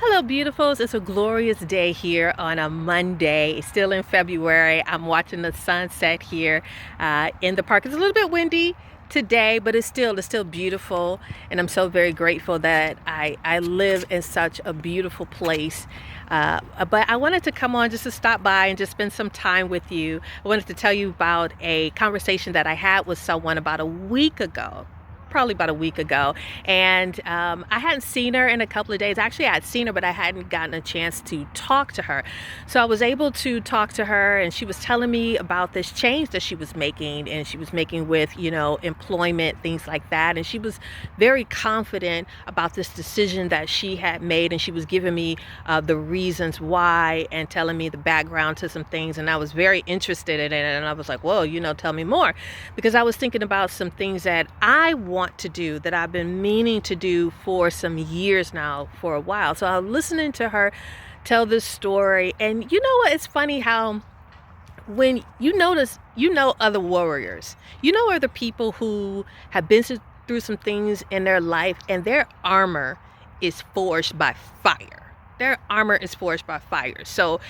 Hello, beautifuls. It's a glorious day here on a Monday, still in February. I'm watching the sunset here in the park. It's a little bit windy today, but it's still beautiful, and I'm so very grateful that I live in such a beautiful place. But I wanted to come on just to stop by and just spend some time with you. I wanted to tell you about a conversation that I had with someone about a week ago, probably about a week ago, and I hadn't seen her in a couple of days. Actually, I had seen her, but I hadn't gotten a chance to talk to her. So I was able to talk to her, and she was telling me about this change that she was making, and she was making with, employment, things like that. And she was very confident about this decision that she had made, and she was giving me the reasons why and telling me the background to some things, and I was very interested in it. And I was like, whoa, tell me more, because I was thinking about some things that I want to do, that I've been meaning to do for some years now, for a while. So I was listening to her tell this story, and you know what? It's funny how when you notice, other warriors, other people who have been through some things in their life, and their armor is forged by fire. Their armor is forged by fire. So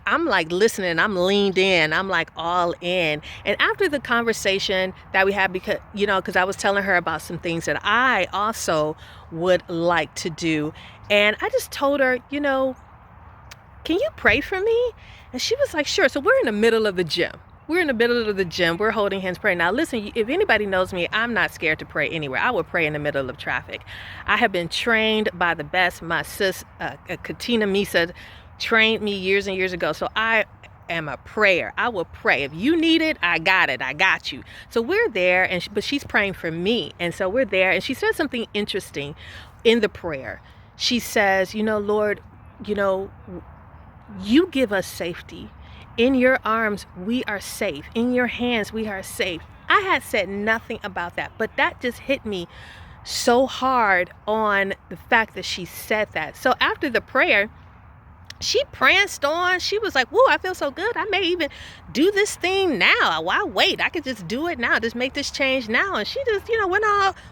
I'm like listening, I'm leaned in, I'm like all in. And after the conversation that we had, because I was telling her about some things that I also would like to do. And I just told her, can you pray for me? And she was like, sure. So we're in the middle of the gym. We're holding hands praying. Now, listen, if anybody knows me, I'm not scared to pray anywhere. I will pray in the middle of traffic. I have been trained by the best. My sis, Katina Misa, trained me years and years ago. So I am a prayer. I will pray. If you need it, I got it. I got you. So we're there, but she's praying for me. And so we're there. And she said something interesting in the prayer. She says, Lord, you give us safety. In your arms, we are safe. In your hands, we are safe. I had said nothing about that, but that just hit me so hard on the fact that she said that. So after the prayer, she pranced on. She was like, whoa, I feel so good. I may even do this thing now. Why wait? I could just do it now. Just make this change now. And she just,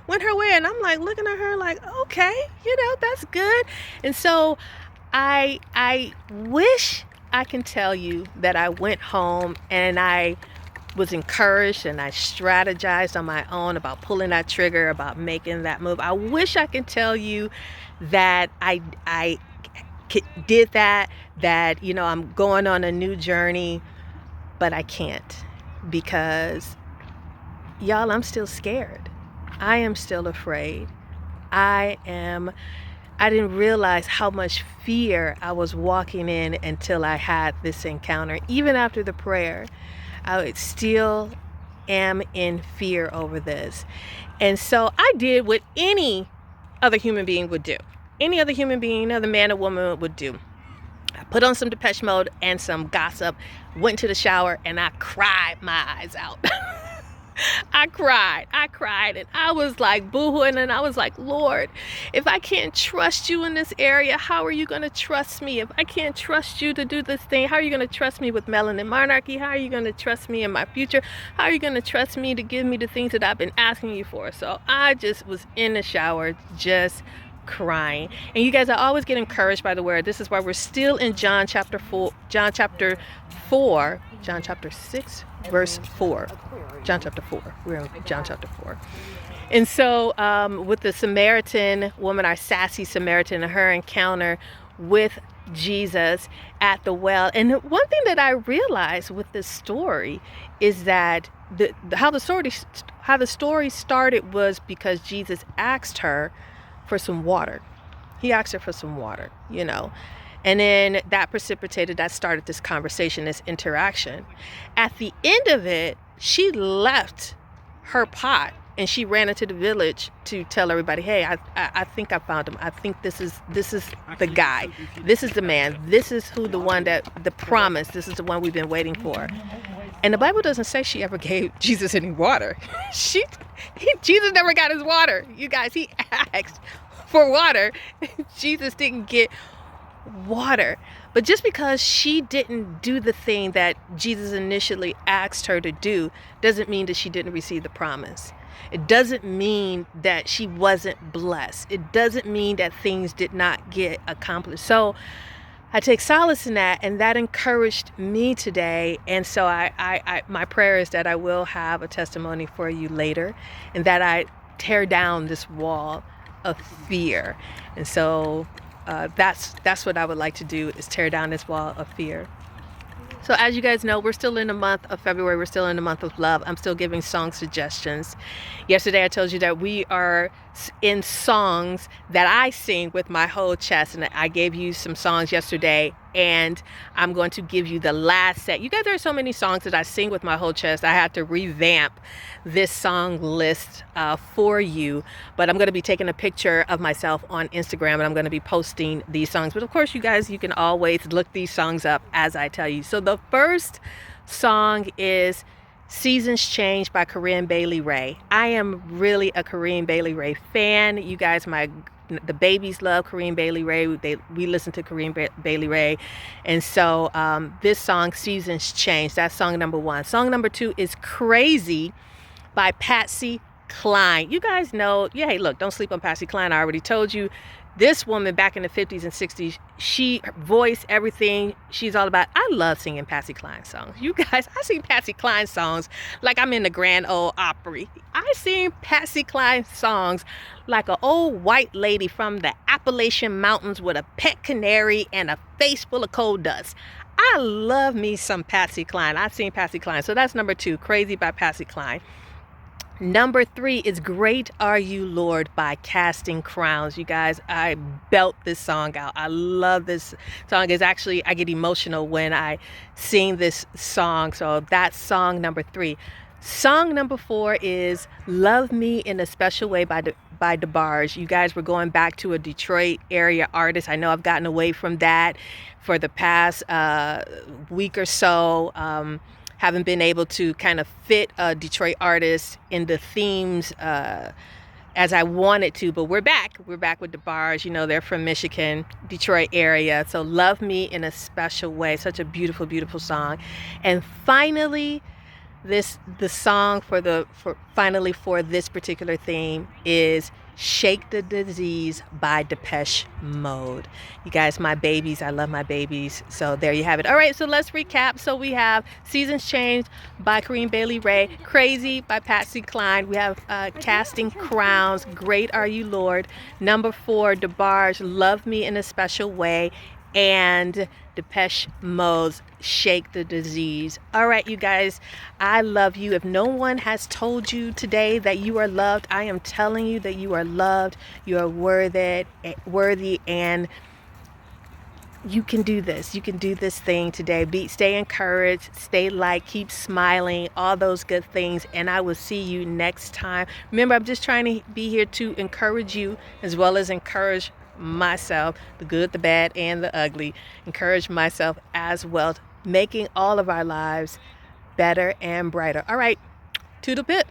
went her way. And I'm like looking at her like, okay, that's good. And so I wish I can tell you that I went home and I was encouraged and I strategized on my own about pulling that trigger, about making that move. I wish I can tell you that I did that I'm going on a new journey, but I can't, because y'all, I'm still scared. I am still afraid. I didn't realize how much fear I was walking in until I had this encounter. Even after the prayer, I still am in fear over this. And so I did what any other human being would do. Any other human being, other man or woman would do. I put on some Depeche Mode and some gossip, went to the shower, and I cried my eyes out. I cried, and I was like boo-hooing, and I was like, Lord, if I can't trust you in this area, how are you going to trust me? If I can't trust you to do this thing, how are you going to trust me with Melanin Monarchy? How are you going to trust me in my future? How are you going to trust me to give me the things that I've been asking you for? So I just was in the shower, just crying. And you guys, I always get encouraged by the word. This is why we're still in John chapter 6 verse 4. John chapter 4. We're in John chapter 4. And so with the Samaritan woman, our sassy Samaritan, and her encounter with Jesus at the well. And one thing that I realized with this story is that how the story started was because Jesus asked her for some water. He asked her for some water, and then that started this conversation, this interaction. At the end of it, she left her pot and she ran into the village to tell everybody, hey, I think I found him. I think this is the guy. This is the man. This is the promise. This is the one we've been waiting for. And the Bible doesn't say she ever gave Jesus any water. Jesus never got his water. You guys, he asked for water. Jesus didn't get water. But just because she didn't do the thing that Jesus initially asked her to do doesn't mean that she didn't receive the promise. It doesn't mean that she wasn't blessed. It doesn't mean that things did not get accomplished. So I take solace in that, and that encouraged me today. And so my prayer is that I will have a testimony for you later, and that I tear down this wall of fear. And so that's what I would like to do, is tear down this wall of fear. So as you guys know, we're still in the month of February. We're still in the month of love. I'm still giving song suggestions. Yesterday I told you that we are in songs that I sing with my whole chest, and I gave you some songs yesterday, and I'm going to give you the last set. You guys, there are so many songs that I sing with my whole chest. I had to revamp this song list for you, but I'm going to be taking a picture of myself on Instagram, and I'm going to be posting these songs. But of course, you guys, you can always look these songs up as I tell you. So the first song is Seasons Change by Corinne Bailey Rae. I am really a Corinne Bailey Rae fan. You guys, the babies love Corinne Bailey Rae. We listen to Corinne Bailey Rae. And so this song, Seasons Change, that's song number one. Song number two is Crazy by Patsy Cline. You guys know, yeah, hey, look, don't sleep on Patsy Cline. I already told you. This woman back in the 50s and 60s, her voice, everything, she's all about. I love singing Patsy Cline songs. You guys, I sing Patsy Cline songs like I'm in the Grand Ole Opry. I sing Patsy Cline songs like an old white lady from the Appalachian Mountains with a pet canary and a face full of coal dust. I love me some Patsy Cline. I've seen Patsy Cline. So that's number two, Crazy by Patsy Cline. Number three is Great Are You, Lord by Casting Crowns. You guys, I belt this song out. I love this song. It's actually, I get emotional when I sing this song. So that's song number three. Song number four is Love Me in a Special Way by DeBarge. You guys, were going back to a Detroit area artist. I know I've gotten away from that for the past week or so. Haven't been able to kind of fit a Detroit artist in the themes as I wanted to, but we're back. We're back with DeBarge. You know, they're from Michigan, Detroit area. So Love Me in a Special Way. Such a beautiful, beautiful song. And finally, the song for this particular theme is Shake the Disease by Depeche Mode. You guys, my babies, I love my babies. So there you have it. All right, so let's recap. So we have Seasons Change by Corinne Bailey Rae, Crazy by Patsy Cline. We have Casting Crowns, Great Are You, Lord. Number four, DeBarge, Love Me in a Special Way. And Depeche Mode's Shake the Disease. All right, you guys, I love you. If no one has told you today that you are loved, I am telling you that you are loved, you are worthy, and you can do this. You can do this thing today. Stay encouraged, stay light, keep smiling, all those good things, and I will see you next time. Remember, I'm just trying to be here to encourage you as well as encourage myself, the good, the bad, and the ugly. Encourage myself as well, making all of our lives better and brighter. All right, to the pit.